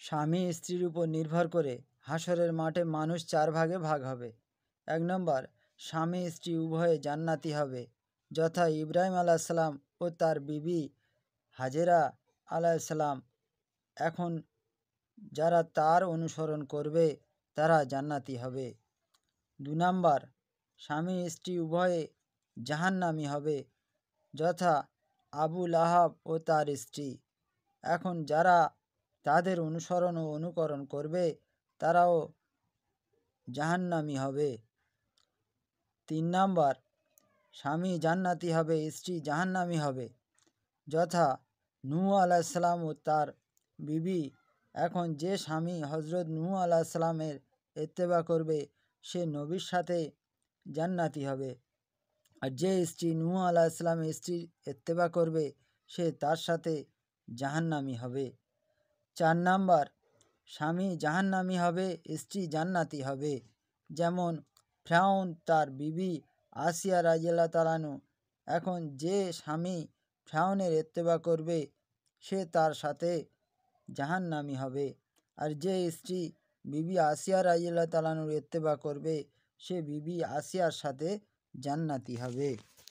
স্বামী স্ত্রীর উপর নির্ভর করে হাসরের মাঠে মানুষ 4 ভাগে ভাগ হবে। 1 নম্বর, স্বামী স্ত্রী উভয়ে জান্নাতি হবে, যথা ইব্রাহিম আলাইসাল্লাম ও তার বিবি হাজেরা আলাইসাল্লাম। এখন যারা তার অনুসরণ করবে তারা জান্নাতি হবে। 2 নম্বর, স্বামী স্ত্রী উভয়ে জাহান্নামী হবে, যথা আবু লাহাব ও তার স্ত্রী। এখন যারা তাদের অনুসরণ ও অনুকরণ করবে তারাও জাহান্নামী হবে। 3 নম্বর, স্বামী জান্নাতি হবে, স্ত্রী জাহান্নামী হবে, যথা নূহ আলাইসাল্লাম ও তার বিবি। এখন যে স্বামী হজরত নূহ আলাইসাল্লামের ইত্তেবা করবে সে নবীর সাথে জান্নাতি হবে, আর যে স্ত্রী নূহ আলাইসাল্লামের স্ত্রীর ইত্তেবা করবে সে তার সাথে জাহান্নামী হবে। 4 নম্বর, স্বামী জাহান্নামী হবে, স্ত্রী জান্নাতি হবে, যেমন ফিরআউন তার বিবি আসিয়া রাদিয়াল্লাহু তাআলা আনহু। এখন যে স্বামী ফিরআউনের ইত্তেবা করবে সে তার সাথে জাহান্নামী হবে, আর যে স্ত্রী বিবি আসিয়া রাদিয়াল্লাহু তাআলা আনহুর ইত্তেবা করবে সে বিবি আসিয়ার সাথে জান্নাতি হবে।